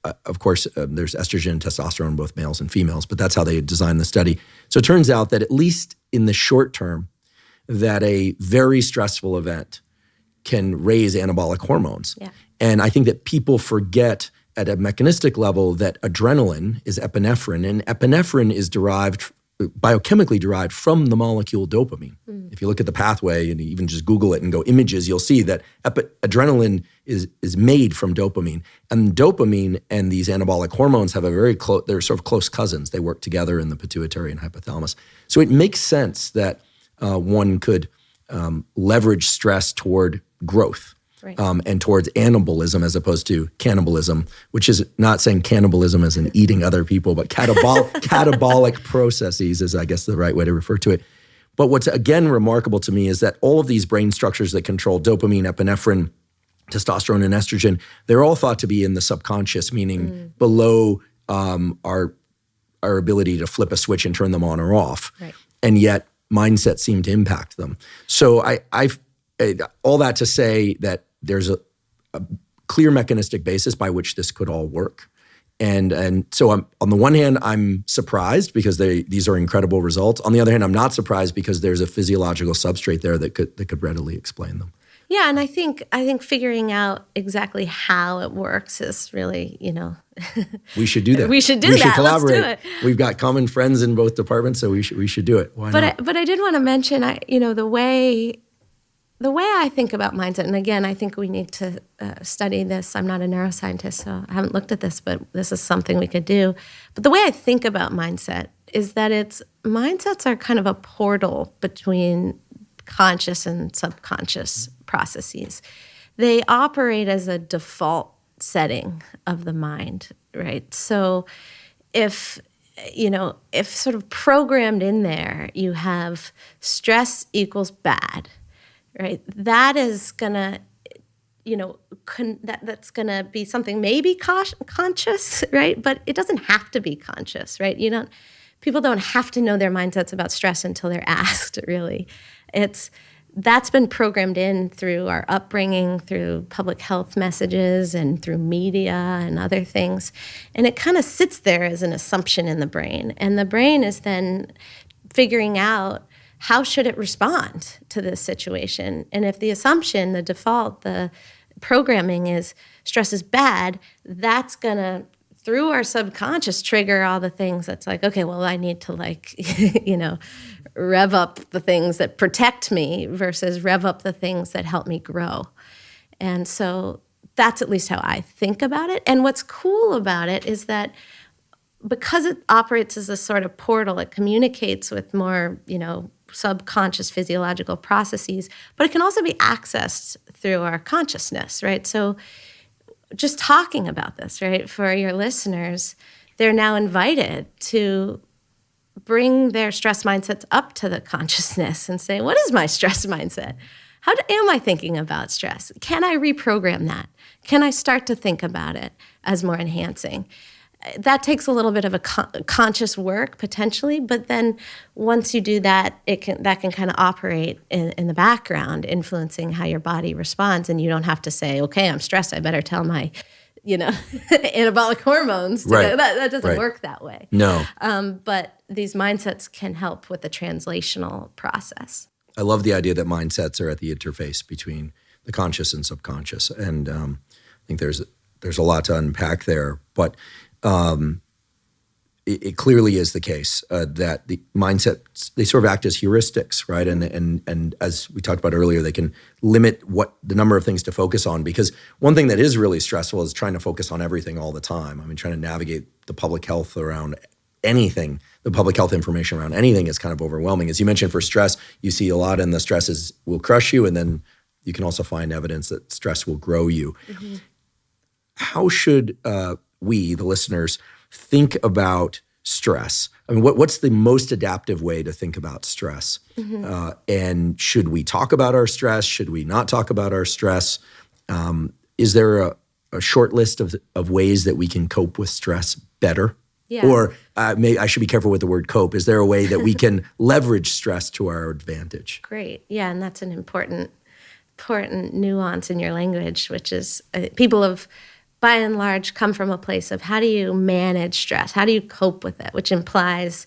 of course, there's estrogen and testosterone, both males and females, but that's how they designed the study. So it turns out that at least in the short term, that a very stressful event can raise anabolic hormones. Yeah. And I think that people forget at a mechanistic level that adrenaline is epinephrine, and epinephrine is biochemically derived from the molecule dopamine. If you look at the pathway and even just Google it and go images, you'll see that adrenaline is made from dopamine. And dopamine and these anabolic hormones have a very close, they're sort of close cousins. They work together in the pituitary and hypothalamus. So it makes sense that one could leverage stress toward growth. Right. And towards anabolism as opposed to cannibalism, which is not saying cannibalism as in eating other people, but catabolic processes is, I guess, the right way to refer to it. But what's, again, remarkable to me is that all of these brain structures that control dopamine, epinephrine, testosterone, and estrogen, they're all thought to be in the subconscious, meaning below our ability to flip a switch and turn them on or off. Right. And yet mindset seem to impact them. So I've all that to say that there's a clear mechanistic basis by which this could all work. And so on the one hand, I'm surprised because these are incredible results. On the other hand, I'm not surprised because there's a physiological substrate there that could readily explain them. Yeah, and I think figuring out exactly how it works is really, we should do that. We should collaborate. Let's do it. We've got common friends in both departments, so we should do it. Why not? But I did want to mention, the way I think about mindset, and again, I think we need to study this. I'm not a neuroscientist, so I haven't looked at this, but this is something we could do. But the way I think about mindset is that mindsets are kind of a portal between conscious and subconscious processes. They operate as a default setting of the mind, right? So if sort of programmed in there, you have stress equals bad, right? That is gonna, that's gonna be something maybe conscious, right? But it doesn't have to be conscious, right? People don't have to know their mindsets about stress until they're asked, really. That's been programmed in through our upbringing, through public health messages, and through media and other things. And it kind of sits there as an assumption in the brain. And the brain is then figuring out how should it respond to this situation. And if the assumption, the default, the programming is stress is bad, that's going to, through our subconscious, trigger all the things that's like, okay, well, I need to rev up the things that protect me versus rev up the things that help me grow. And so that's at least how I think about it. And what's cool about it is that because it operates as a sort of portal, it communicates with more, subconscious physiological processes, but it can also be accessed through our consciousness, right? So just talking about this, right, for your listeners, they're now invited to bring their stress mindsets up to the consciousness and say, what is my stress mindset? How am I thinking about stress? Can I reprogram that? Can I start to think about it as more enhancing? That takes a little bit of a conscious work potentially, but then once you do that, that can kind of operate in the background, influencing how your body responds, and you don't have to say, okay, I'm stressed, I better tell my anabolic hormones. Right. That doesn't Right. work that way. No. But these mindsets can help with the translational process. I love the idea that mindsets are at the interface between the conscious and subconscious. And I think there's a lot to unpack there. But it clearly is the case that the mindsets, they sort of act as heuristics, right? And as we talked about earlier, they can limit the number of things to focus on, because one thing that is really stressful is trying to focus on everything all the time. I mean, trying to navigate the public health around anything, the public health information around anything is kind of overwhelming. As you mentioned, for stress, you see a lot in the stresses will crush you, and then you can also find evidence that stress will grow you. Mm-hmm. How should we, the listeners, think about stress? I mean, what's the most adaptive way to think about stress? Mm-hmm. And should we talk about our stress? Should we not talk about our stress? Is there a short list of ways that we can cope with stress better? Yeah. Or maybe I should be careful with the word cope. Is there a way that we can leverage stress to our advantage? Great. Yeah, and that's an important nuance in your language, which is people have by and large, come from a place of how do you manage stress? How do you cope with it? Which implies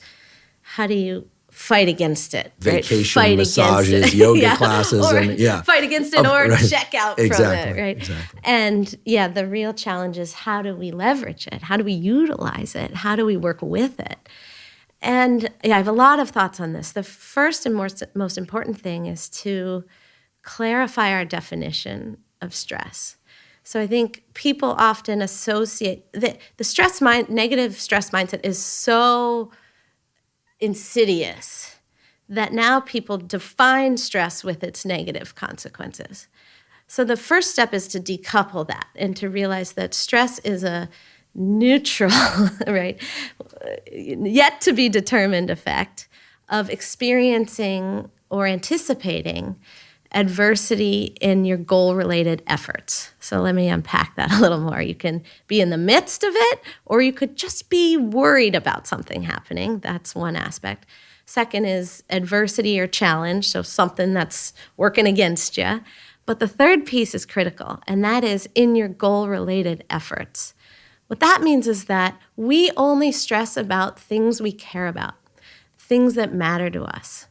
how do you fight against it? Vacation, right? massages, yoga classes, or fight against it, or right. check out Exactly, from it, right? Exactly. And the real challenge is how do we leverage it? How do we utilize it? How do we work with it? And I have a lot of thoughts on this. The first and most important thing is to clarify our definition of stress. So I think people often associate the negative stress mindset is so insidious that now people define stress with its negative consequences. So the first step is to decouple that and to realize that stress is a neutral, right, yet to be determined effect of experiencing or anticipating adversity in your goal-related efforts. So let me unpack that a little more. You can be in the midst of it, or you could just be worried about something happening. That's one aspect. Second is adversity or challenge, so something that's working against you. But the third piece is critical, and that is in your goal-related efforts. What that means is that we only stress about things we care about, things that matter to us.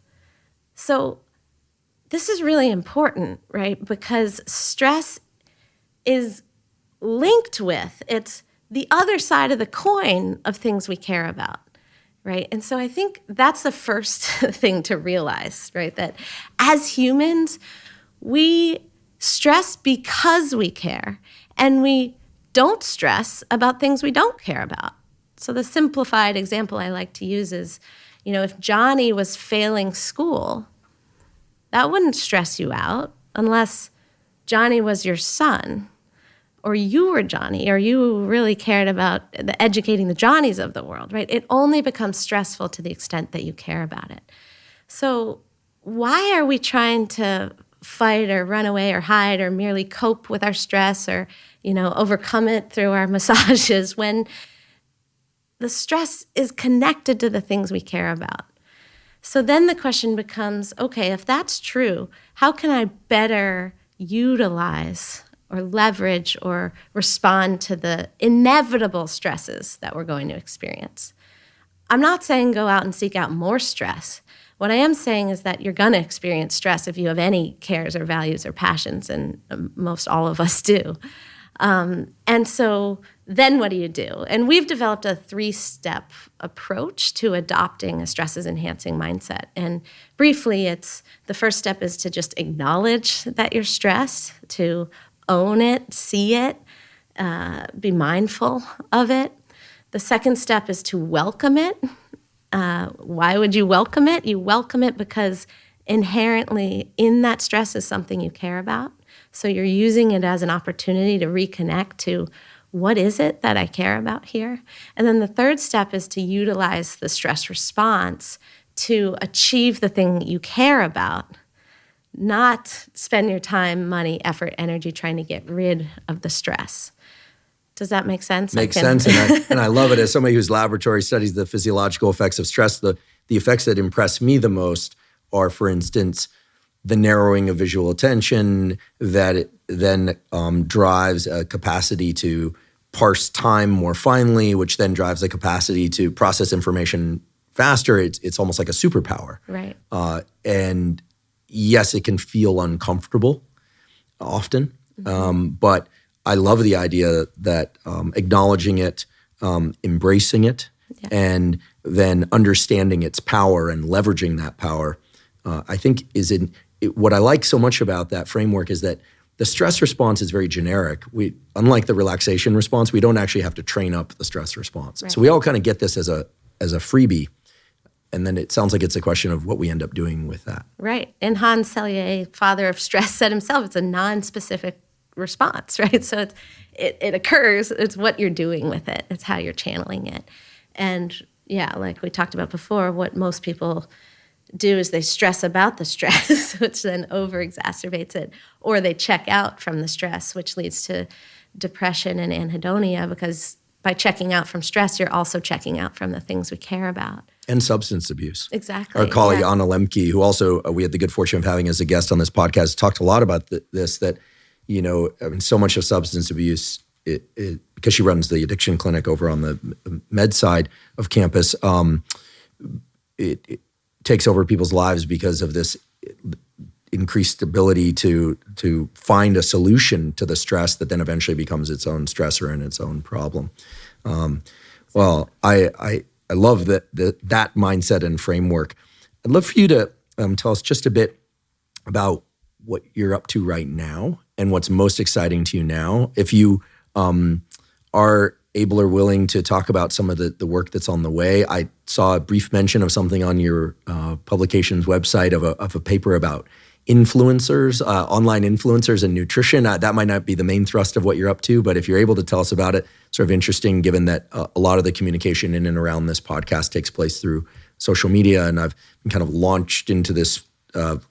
So this is really important, right? Because stress is linked with, it's the other side of the coin of things we care about, right? And so I think that's the first thing to realize, right? That as humans, we stress because we care, and we don't stress about things we don't care about. So the simplified example I like to use is, if Johnny was failing school, that wouldn't stress you out unless Johnny was your son, or you were Johnny, or you really cared about educating the Johnnies of the world, right? It only becomes stressful to the extent that you care about it. So why are we trying to fight or run away or hide or merely cope with our stress or, overcome it through our massages when the stress is connected to the things we care about? So then the question becomes, okay, if that's true, how can I better utilize or leverage or respond to the inevitable stresses that we're going to experience? I'm not saying go out and seek out more stress. What I am saying is that you're going to experience stress if you have any cares or values or passions, and most all of us do. And so then what do you do? And we've developed a 3-step approach to adopting a stresses-enhancing mindset. And briefly, the first step is to just acknowledge that you're stressed, to own it, see it, be mindful of it. The second step is to welcome it. Why would you welcome it? You welcome it because inherently in that stress is something you care about. So you're using it as an opportunity to reconnect to what is it that I care about here? And then the third step is to utilize the stress response to achieve the thing you care about, not spend your time, money, effort, energy trying to get rid of the stress. Does that make sense? Makes sense, and I love it. As somebody whose laboratory studies the physiological effects of stress, the effects that impress me the most are, for instance, the narrowing of visual attention, that it then drives a capacity to parse time more finely, which then drives a capacity to process information faster. It's almost like a superpower. Right. And yes, it can feel uncomfortable often, but I love the idea that acknowledging it, embracing it, and then understanding its power and leveraging that power, I think what I like so much about that framework is that the stress response is very generic. Unlike the relaxation response, we don't actually have to train up the stress response. Right. So we all kind of get this as a freebie. And then it sounds like it's a question of what we end up doing with that. Right. And Hans Selye, father of stress, said himself, it's a non-specific response, right? So it occurs, it's what you're doing with it. It's how you're channeling it. And like we talked about before, what most people do is they stress about the stress, which then over-exacerbates it, or they check out from the stress, which leads to depression and anhedonia, because by checking out from stress, you're also checking out from the things we care about. And substance abuse. Exactly. Our colleague Anna Lemke, who also we had the good fortune of having as a guest on this podcast, talked a lot about this, that, so much of substance abuse because she runs the addiction clinic over on the med side of campus, it takes over people's lives because of this increased ability to find a solution to the stress that then eventually becomes its own stressor and its own problem. Well, I love that mindset and framework. I'd love for you to tell us just a bit about what you're up to right now and what's most exciting to you now. If you are able or willing to talk about some of the work that's on the way. I saw a brief mention of something on your publication's website of a paper about influencers, online influencers and nutrition. That might not be the main thrust of what you're up to, but if you're able to tell us about it, sort of interesting given that a lot of the communication in and around this podcast takes place through social media. And I've been kind of launched into this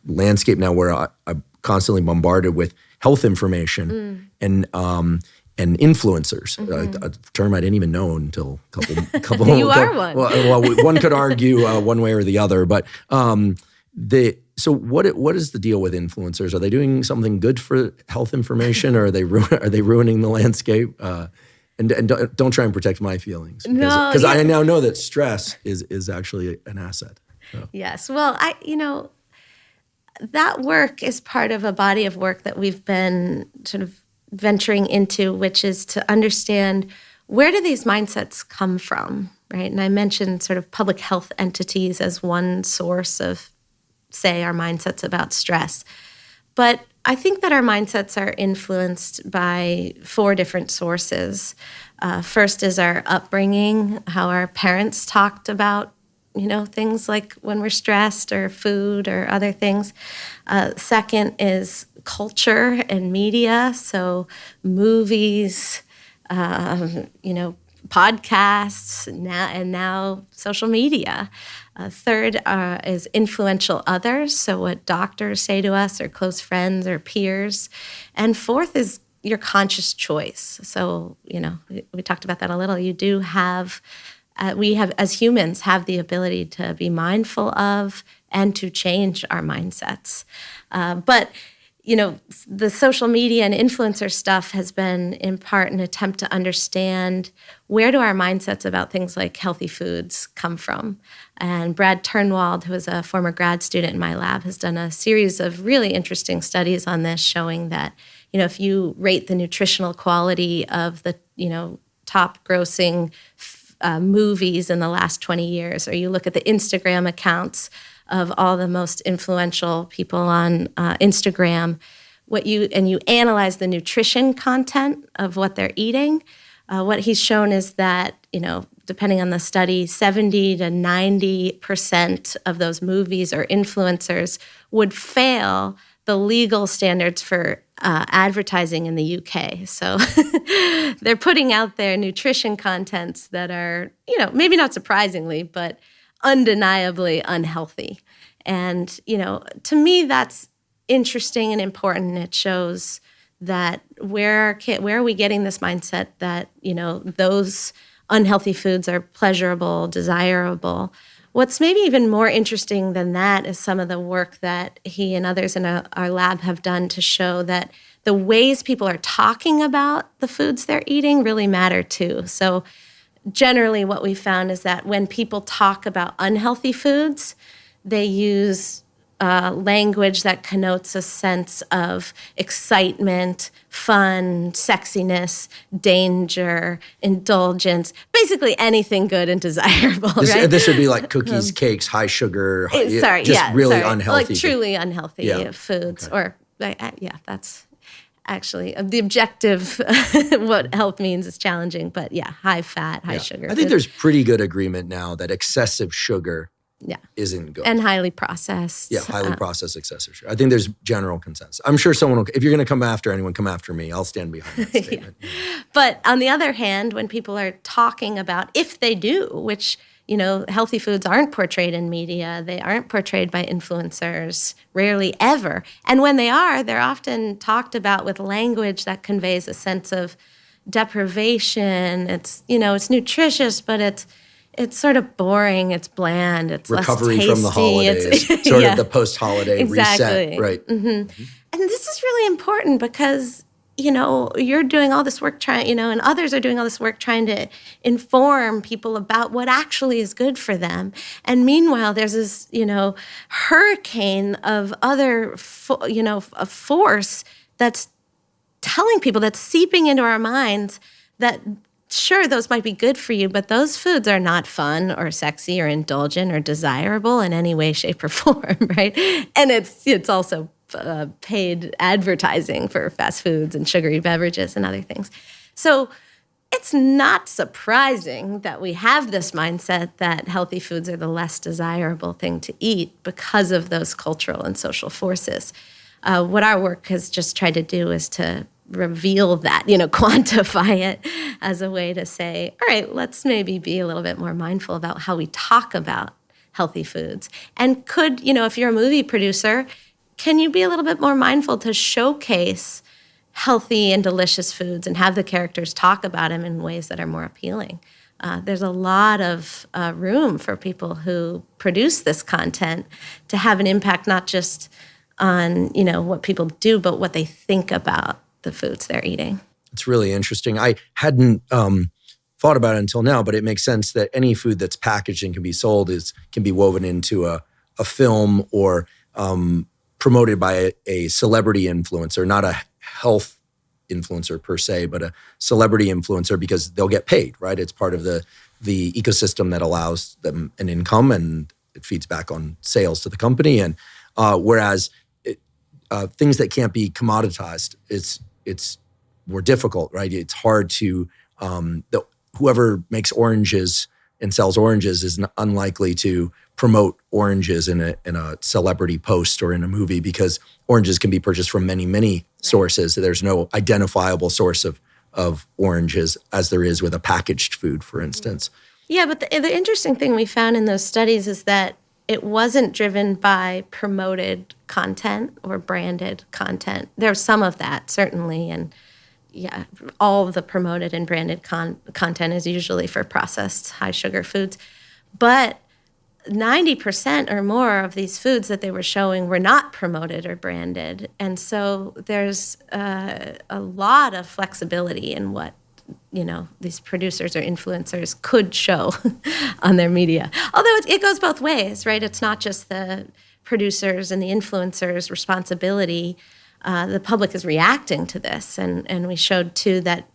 landscape now where I'm constantly bombarded with health information and influencers, a term I didn't even know until a couple. You are one. Well, one could argue one way or the other, but so what is the deal with influencers? Are they doing something good for health information, or are they ruining the landscape? And don't try and protect my feelings, because I now know that stress is actually an asset. So. Yes, well, that work is part of a body of work that we've been sort of venturing into, which is to understand where do these mindsets come from, right? And I mentioned sort of public health entities as one source of, say, our mindsets about stress. But I think that our mindsets are influenced by 4 different sources. First is our upbringing, how our parents talked about things like when we're stressed or food or other things. Second is culture and media, so movies, podcasts, now social media. Third is influential others, so what doctors say to us or close friends or peers. And fourth is your conscious choice. So, we talked about that a little. You do have we have, as humans, have the ability to be mindful of and to change our mindsets. But the social media and influencer stuff has been, in part, an attempt to understand where do our mindsets about things like healthy foods come from. And Brad Turnwald, who is a former grad student in my lab, has done a series of really interesting studies on this, showing that, if you rate the nutritional quality of the, top grossing movies in the last 20 years, or you look at the Instagram accounts of all the most influential people on Instagram, you analyze the nutrition content of what they're eating, what he's shown is that, depending on the study, 70 to 90% of those movies or influencers would fail the legal standards for advertising in the UK. So they're putting out their nutrition contents that are, maybe not surprisingly, but undeniably unhealthy. And, to me, that's interesting and important. It shows that where are we getting this mindset that, those unhealthy foods are pleasurable, desirable. What's maybe even more interesting than that is some of the work that he and others in our lab have done to show that the ways people are talking about the foods they're eating really matter too. So generally what we found is that when people talk about unhealthy foods, they use language that connotes a sense of excitement, fun, sexiness, danger, indulgence, basically anything good and desirable, right? This would be like cookies, cakes, high sugar, really unhealthy. Like truly unhealthy foods. Okay. Or, that's actually the objective, what health means is challenging, but high fat, high sugar. I think there's pretty good agreement now that excessive sugar isn't good. And highly processed. Yeah, highly processed excessive sugar. I think there's general consensus. I'm sure someone will, if you're going to come after anyone, come after me. I'll stand behind that statement. But on the other hand, when people are talking about, if they do, which, healthy foods aren't portrayed in media, they aren't portrayed by influencers, rarely ever. And when they are, they're often talked about with language that conveys a sense of deprivation. It's, it's nutritious, but it's sort of boring. It's bland. It's recovery less tasty. From the holidays, sort of the post-holiday reset, right? Mm-hmm. And this is really important because you're doing all this work and others are doing all this work trying to inform people about what actually is good for them. And meanwhile, there's this, hurricane of other, a force that's telling people, that's seeping into our minds that, sure, those might be good for you, but those foods are not fun or sexy or indulgent or desirable in any way, shape, or form, right? And it's also paid advertising for fast foods and sugary beverages and other things. So it's not surprising that we have this mindset that healthy foods are the less desirable thing to eat because of those cultural and social forces. What our work has just tried to do is to reveal that, quantify it as a way to say, all right, let's maybe be a little bit more mindful about how we talk about healthy foods. And could, if you're a movie producer, can you be a little bit more mindful to showcase healthy and delicious foods and have the characters talk about them in ways that are more appealing? There's a lot of room for people who produce this content to have an impact, not just on, what people do, but what they think about the foods they're eating. It's really interesting. I hadn't thought about it until now, but it makes sense that any food that's packaged and can be sold can be woven into a film or promoted by a celebrity influencer, not a health influencer per se, but a celebrity influencer, because they'll get paid, right? It's part of the ecosystem that allows them an income, and it feeds back on sales to the company. And whereas things that can't be commoditized, it's more difficult, right? It's hard to whoever makes oranges and sells oranges is unlikely to promote oranges in a celebrity post or in a movie, because oranges can be purchased from many sources. There's no identifiable source of oranges as there is with a packaged food, for instance. Yeah, but the interesting thing we found in those studies is that it wasn't driven by promoted content or branded content. There's some of that, certainly, and yeah, all of the promoted and branded content is usually for processed high-sugar foods. But 90% or more of these foods that they were showing were not promoted or branded. And so there's a lot of flexibility in what these producers or influencers could show on their media. Although it goes both ways, right? It's not just the producers and the influencers' responsibility. The public is reacting to this. And we showed, too, that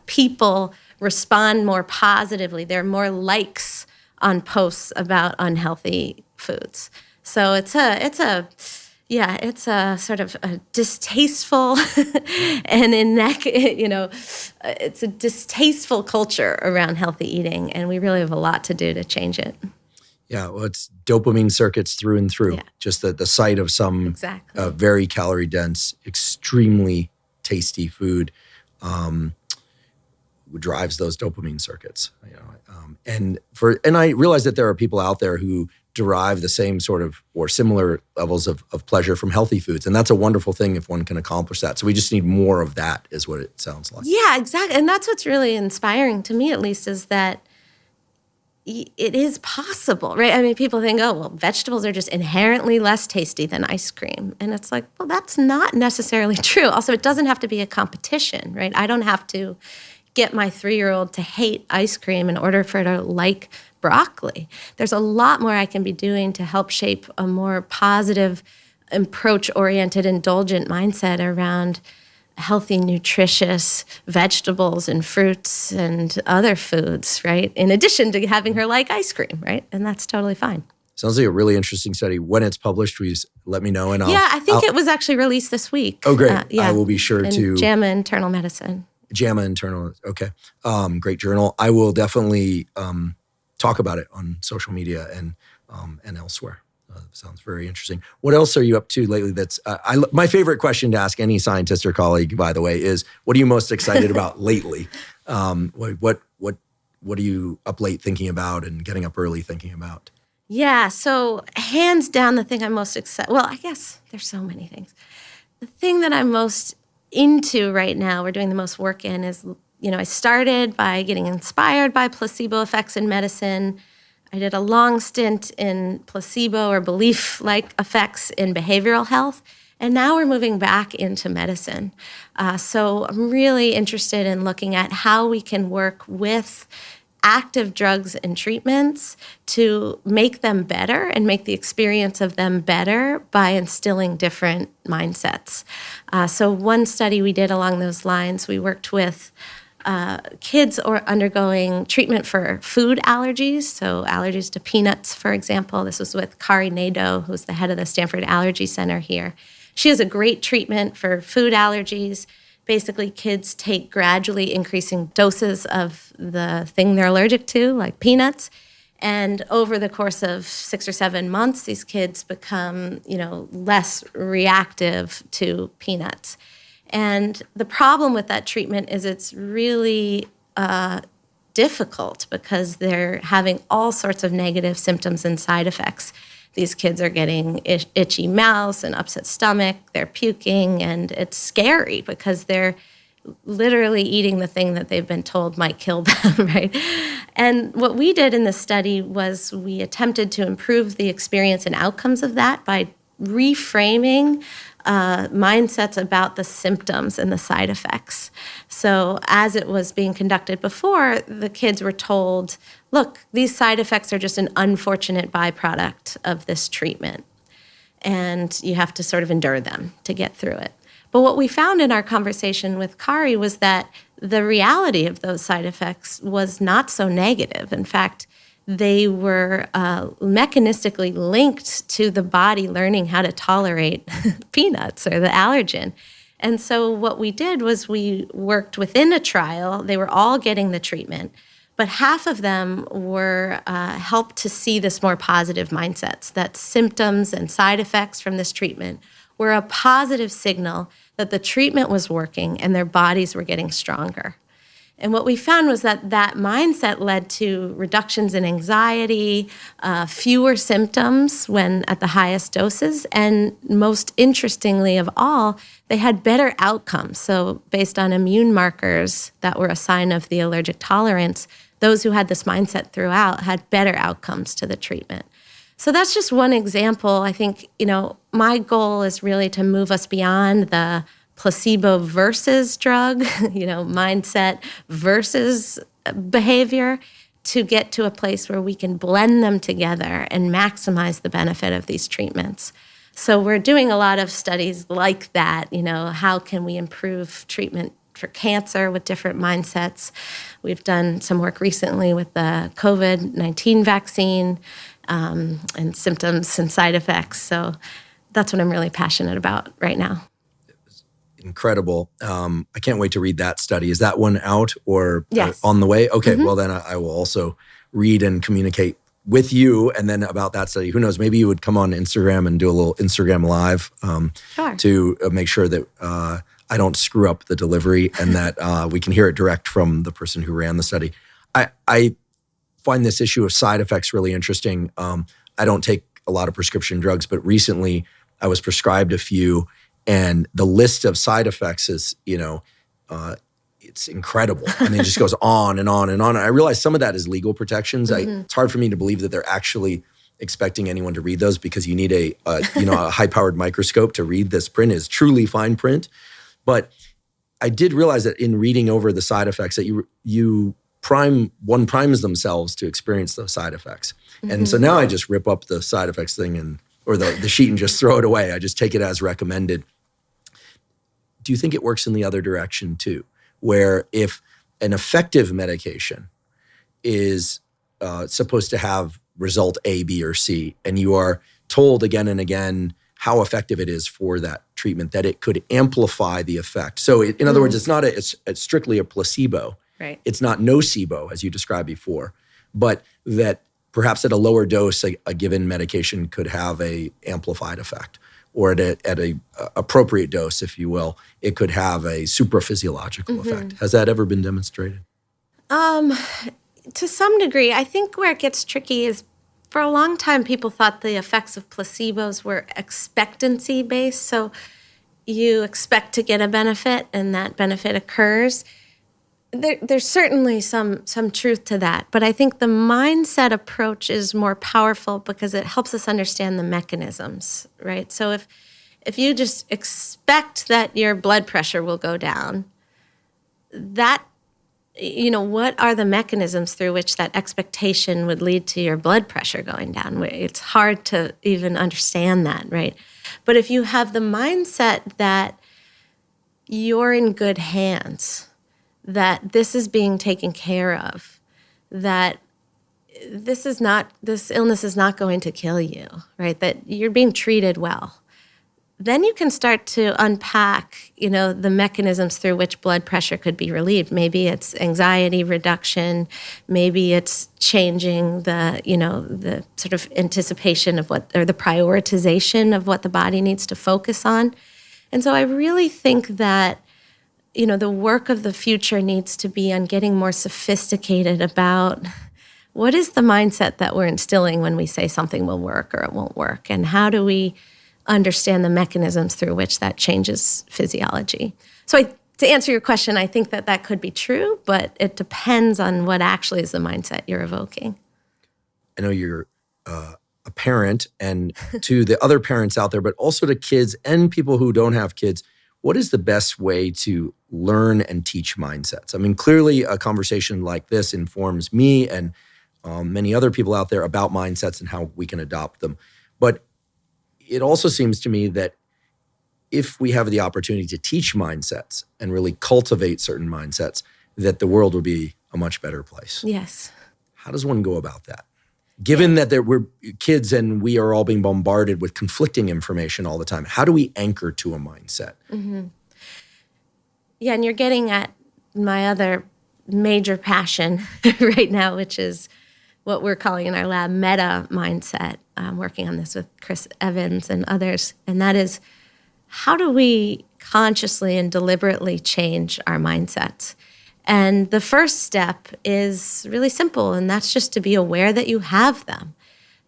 people respond more positively. There are more likes on posts about unhealthy foods. So it's a sort of a distasteful and it's a distasteful culture around healthy eating, and we really have a lot to do to change it. Yeah, well, it's dopamine circuits through and through. Yeah. Just the sight of some very calorie dense, extremely tasty food drives those dopamine circuits. And I realize that there are people out there who derive the same sort of or similar levels of pleasure from healthy foods. And that's a wonderful thing if one can accomplish that. So we just need more of that, is what it sounds like. Yeah, exactly. And that's what's really inspiring to me, at least, is that it is possible, right? I mean, people think, oh, well, vegetables are just inherently less tasty than ice cream. And it's like, well, that's not necessarily true. Also, it doesn't have to be a competition, right? I don't have to get my 3-year-old to hate ice cream in order for her to like broccoli. There's a lot more I can be doing to help shape a more positive, approach-oriented, indulgent mindset around healthy, nutritious vegetables and fruits and other foods, right? In addition to having her like ice cream, right? And that's totally fine. Sounds like a really interesting study. When it's published, please let me know. And I think it was actually released this week. Oh, great. I will be sure to. JAMA Internal Medicine. JAMA Internal. Okay. Great journal. I will definitely talk about it on social media and elsewhere. Sounds very interesting. What else are you up to lately? That's my favorite question to ask any scientist or colleague, by the way, is what are you most excited about lately? What are you up late thinking about and getting up early thinking about? Yeah. So hands down, the thing I'm most excited. Well, I guess there's so many things. The thing that I'm most into right now, we're doing the most work in, is I started by getting inspired by placebo effects in medicine. I did a long stint in placebo or belief-like effects in behavioral health. And now we're moving back into medicine. So I'm really interested in looking at how we can work with active drugs and treatments to make them better and make the experience of them better by instilling different mindsets. So one study we did along those lines, we worked with kids undergoing treatment for food allergies, so allergies to peanuts, for example. This was with Kari Nadeau, who's the head of the Stanford Allergy Center here. She has a great treatment for food allergies. Basically, kids take gradually increasing doses of the thing they're allergic to, like peanuts. And over the course of 6 or 7 months, these kids become, less reactive to peanuts. And the problem with that treatment is it's really difficult because they're having all sorts of negative symptoms and side effects. These kids are getting itchy mouths and upset stomach, they're puking, and it's scary because they're literally eating the thing that they've been told might kill them, right? And what we did in this study was we attempted to improve the experience and outcomes of that by reframing mindsets about the symptoms and the side effects. So as it was being conducted before, the kids were told, look, these side effects are just an unfortunate byproduct of this treatment, and you have to sort of endure them to get through it. But what we found in our conversation with Kari was that the reality of those side effects was not so negative. In fact, they were mechanistically linked to the body learning how to tolerate peanuts or the allergen. And so what we did was we worked within a trial. They were all getting the treatment, but half of them were helped to see this more positive mindsets, that symptoms and side effects from this treatment were a positive signal that the treatment was working and their bodies were getting stronger. And what we found was that that mindset led to reductions in anxiety, fewer symptoms when at the highest doses, and most interestingly of all, they had better outcomes. So based on immune markers that were a sign of the allergic tolerance, those who had this mindset throughout had better outcomes to the treatment. So that's just one example. I think, my goal is really to move us beyond the placebo versus drug, mindset versus behavior, to get to a place where we can blend them together and maximize the benefit of these treatments. So we're doing a lot of studies like that. How can we improve treatment for cancer with different mindsets? We've done some work recently with the COVID-19 vaccine and symptoms and side effects. So that's what I'm really passionate about right now. Incredible. I can't wait to read that study. Is that one out or Yes. On the way? Okay, well then I will also read and communicate with you and then about that study. Who knows, maybe you would come on Instagram and do a little Instagram live Sure. to make sure that I don't screw up the delivery and that we can hear it direct from the person who ran the study. I find this issue of side effects really interesting. I don't take a lot of prescription drugs, but recently I was prescribed a few. And the list of side effects is, it's incredible. I mean, it just goes on and on and on. I realize some of that is legal protections. It's hard for me to believe that they're actually expecting anyone to read those because you need a high-powered microscope to read this print. Is truly fine print. But I did realize that in reading over the side effects that one primes themselves to experience those side effects. And so now I just rip up the side effects thing or the sheet and just throw it away. I just take it as recommended. Do you think it works in the other direction too? Where if an effective medication is supposed to have result A, B, or C, and you are told again and again how effective it is for that treatment, that it could amplify the effect. So in other words, it's strictly a placebo. Right. It's not nocebo, as you described before, but that perhaps at a lower dose, a given medication could have a amplified effect, or at a appropriate dose, if you will, it could have a supraphysiological effect. Has that ever been demonstrated? To some degree. I think where it gets tricky is for a long time people thought the effects of placebos were expectancy-based. So you expect to get a benefit and that benefit occurs. There's certainly some truth to that, but I think the mindset approach is more powerful because it helps us understand the mechanisms, right? So if you just expect that your blood pressure will go down, that, what are the mechanisms through which that expectation would lead to your blood pressure going down? It's hard to even understand that, right? But if you have the mindset that you're in good hands, that this is being taken care of, that this illness is not going to kill you, right? That you're being treated well, then you can start to unpack, the mechanisms through which blood pressure could be relieved. Maybe it's anxiety reduction. Maybe it's changing the sort of anticipation of or the prioritization of what the body needs to focus on. And so I really think that, the work of the future needs to be on getting more sophisticated about what is the mindset that we're instilling when we say something will work or it won't work, and how do we understand the mechanisms through which that changes physiology. So to answer your question, I think that could be true, but it depends on what actually is the mindset you're evoking. I know you're a parent, and to the other parents out there, but also to kids and people who don't have kids, what is the best way to learn and teach mindsets? I mean, clearly a conversation like this informs me and many other people out there about mindsets and how we can adopt them. But it also seems to me that if we have the opportunity to teach mindsets and really cultivate certain mindsets, that the world would be a much better place. Yes. How does one go about that? Given that we're kids and we are all being bombarded with conflicting information all the time, how do we anchor to a mindset? Mm-hmm. Yeah, and you're getting at my other major passion right now, which is what we're calling in our lab meta mindset. I'm working on this with Chris Evans and others, and that is, how do we consciously and deliberately change our mindsets? And the first step is really simple, and that's just to be aware that you have them,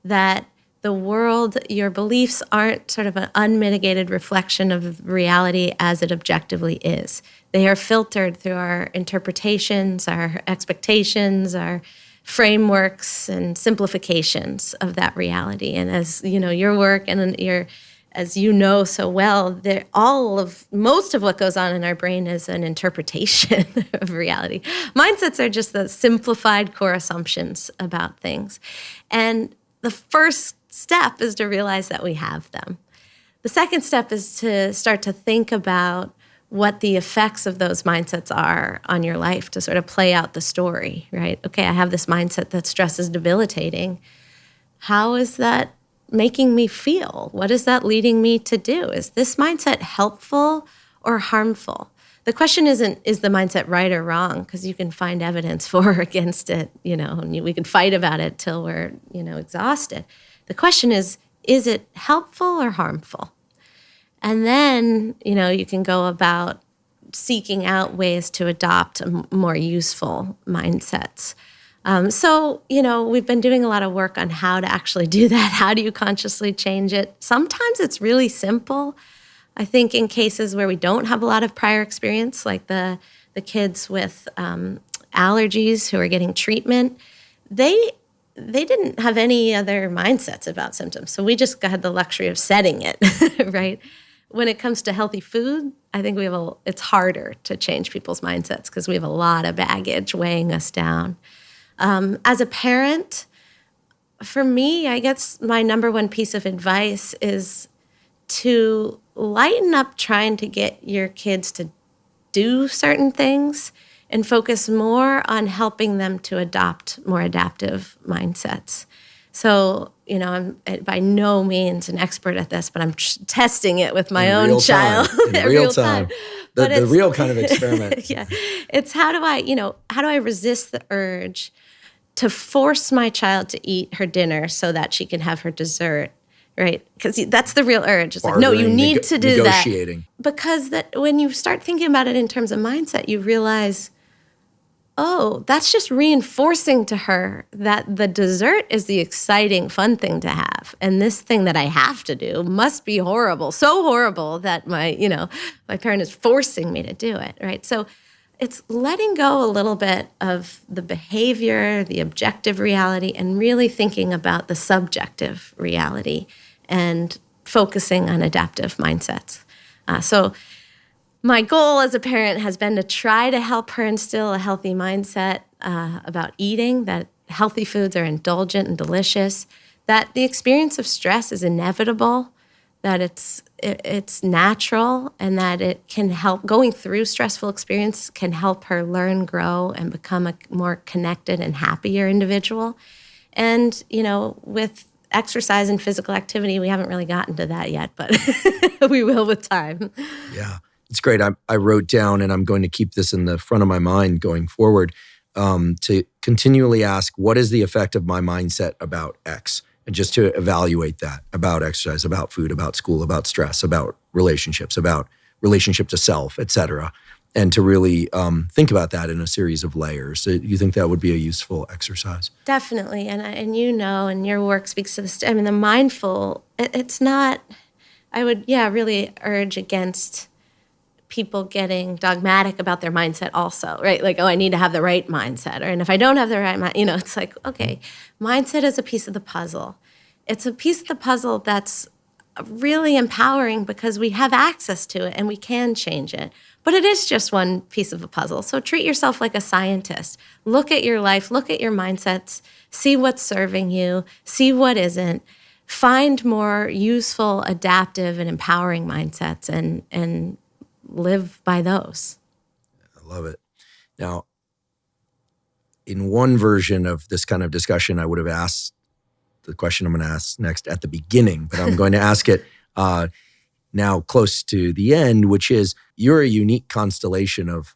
that the world, your beliefs aren't sort of an unmitigated reflection of reality as it objectively is. They are filtered through our interpretations, our expectations, our frameworks and simplifications of that reality. And as your work and as you know so well, most of what goes on in our brain is an interpretation of reality. Mindsets are just the simplified core assumptions about things. And the first step is to realize that we have them. The second step is to start to think about what the effects of those mindsets are on your life, to sort of play out the story, right? Okay, I have this mindset that stress is debilitating. How is that making me feel? What is that leading me to do? Is this mindset helpful or harmful? The question isn't, is the mindset right or wrong? Because you can find evidence for or against it, and we can fight about it till we're, exhausted. The question is it helpful or harmful? And then, you can go about seeking out ways to adopt more useful mindsets. So, we've been doing a lot of work on how to actually do that. How do you consciously change it? Sometimes it's really simple. I think in cases where we don't have a lot of prior experience, like the kids with allergies who are getting treatment, they didn't have any other mindsets about symptoms. So we just had the luxury of setting it, right? When it comes to healthy food, I think it's harder to change people's mindsets because we have a lot of baggage weighing us down. As a parent, for me, I guess my number one piece of advice is to lighten up trying to get your kids to do certain things and focus more on helping them to adopt more adaptive mindsets. So, I'm by no means an expert at this, but I'm testing it with my own child. In real time. The real kind of experiment. Yeah. It's how do I resist the urge to force my child to eat her dinner so that she can have her dessert, right? Because that's the real urge. It's like, no, you need to do negotiating. That. Because when you start thinking about it in terms of mindset, you realize, oh, that's just reinforcing to her that the dessert is the exciting, fun thing to have. And this thing that I have to do must be horrible, so horrible that my parent is forcing me to do it, right? So it's letting go a little bit of the behavior, the objective reality, and really thinking about the subjective reality and focusing on adaptive mindsets. So my goal as a parent has been to try to help her instill a healthy mindset about eating, that healthy foods are indulgent and delicious, that the experience of stress is inevitable, that it's natural, and that it can help, going through stressful experience can help her learn, grow, and become a more connected and happier individual. And, with exercise and physical activity, we haven't really gotten to that yet, but we will with time. Yeah, it's great. I wrote down, and I'm going to keep this in the front of my mind going forward, to continually ask, what is the effect of my mindset about X? And just to evaluate that about exercise, about food, about school, about stress, about relationships, about relationship to self, et cetera. And to really think about that in a series of layers. So you think that would be a useful exercise? Definitely. And and your work speaks to this. I mean, the mindful, it's not, I would, really urge against people getting dogmatic about their mindset also, right? Like, I need to have the right mindset. And if I don't have the right mindset, it's like, okay, mindset is a piece of the puzzle. It's a piece of the puzzle that's really empowering because we have access to it and we can change it. But it is just one piece of a puzzle. So treat yourself like a scientist. Look at your life, look at your mindsets, see what's serving you, see what isn't. Find more useful, adaptive, and empowering mindsets and live by those. I love it. Now, in one version of this kind of discussion, I would have asked the question I'm going to ask next at the beginning, but I'm going to ask it now close to the end, which is, you're a unique constellation of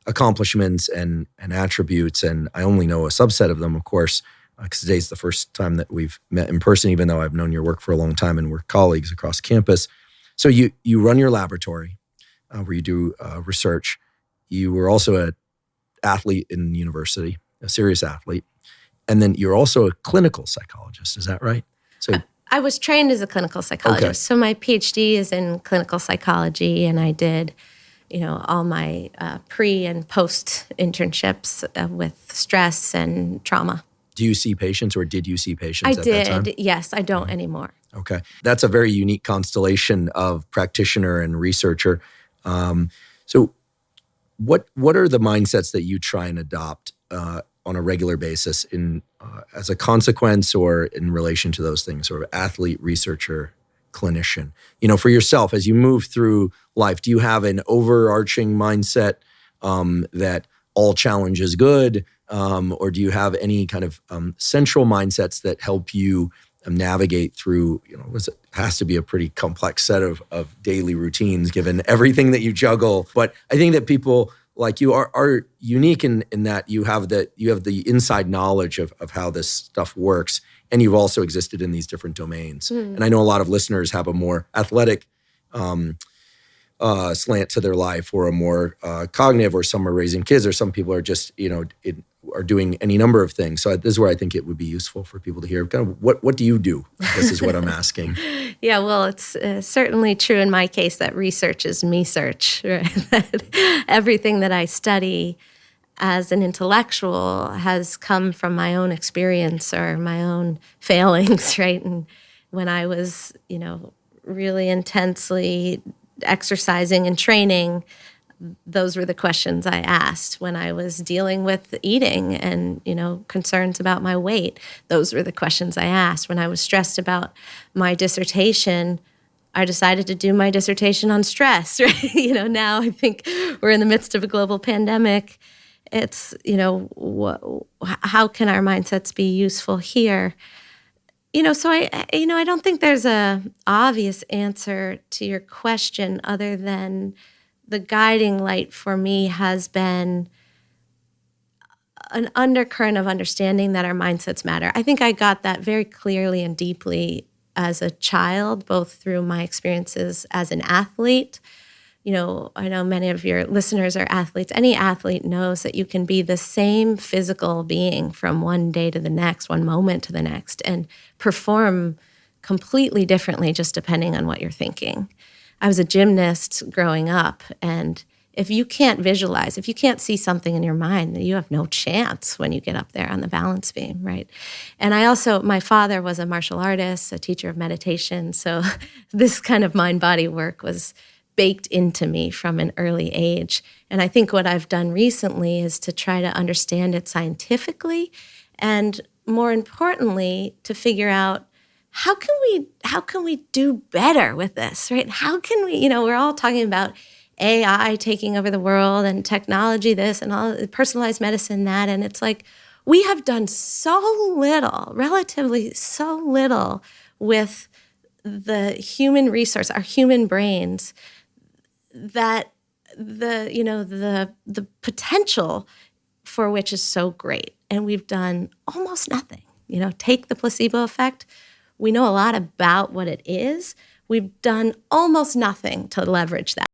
accomplishments and attributes, and I only know a subset of them, of course, because today's the first time that we've met in person, even though I've known your work for a long time and we're colleagues across campus. So you run your laboratory where you do research. You were also an athlete in university, a serious athlete. And then you're also a clinical psychologist. Is that right? So I was trained as a clinical psychologist. Okay. So my PhD is in clinical psychology, and I did, all my pre and post internships with stress and trauma. Do you see patients, or did you see patients at that time? I did, yes. I don't anymore. Okay. That's a very unique constellation of practitioner and researcher. So what are the mindsets that you try and adopt on a regular basis as a consequence or in relation to those things, sort of athlete, researcher, clinician? For yourself, as you move through life, do you have an overarching mindset that all challenge is good? Or do you have any kind of central mindsets that help you navigate through, it has to be a pretty complex set of daily routines given everything that you juggle. But I think that people like you are unique in that you have the inside knowledge of how this stuff works, and you've also existed in these different domains. And I know a lot of listeners have a more athletic slant to their life, or a more cognitive, or some are raising kids, or some people are just are doing any number of things. So this is where I think it would be useful for people to hear kind of what do you do? This is what I'm asking. Yeah, well, it's certainly true in my case that research is me search. Right? That everything that I study as an intellectual has come from my own experience or my own failings, right? And when I was, really intensely exercising and training, those were the questions I asked. When I was dealing with eating and, concerns about my weight, those were the questions I asked. When I was stressed about my dissertation, I decided to do my dissertation on stress, right? Now I think we're in the midst of a global pandemic. It's, how can our mindsets be useful here? So I don't think there's a obvious answer to your question, other than the guiding light for me has been an undercurrent of understanding that our mindsets matter. I think I got that very clearly and deeply as a child, both through my experiences as an athlete. I know many of your listeners are athletes. Any athlete knows that you can be the same physical being from one day to the next, one moment to the next, and perform completely differently just depending on what you're thinking. I was a gymnast growing up, and if you can't visualize, if you can't see something in your mind, then you have no chance when you get up there on the balance beam, right? And my father was a martial artist, a teacher of meditation. So this kind of mind-body work was baked into me from an early age. And I think what I've done recently is to try to understand it scientifically, and more importantly, to figure out how can we do better with this, right? How can we, we're all talking about AI taking over the world and technology this and all, personalized medicine that, and it's like we have done so little, relatively so little, with the human resource, our human brains, that the potential for which is so great, and we've done almost nothing. Take the placebo effect. We know a lot about what it is. We've done almost nothing to leverage that.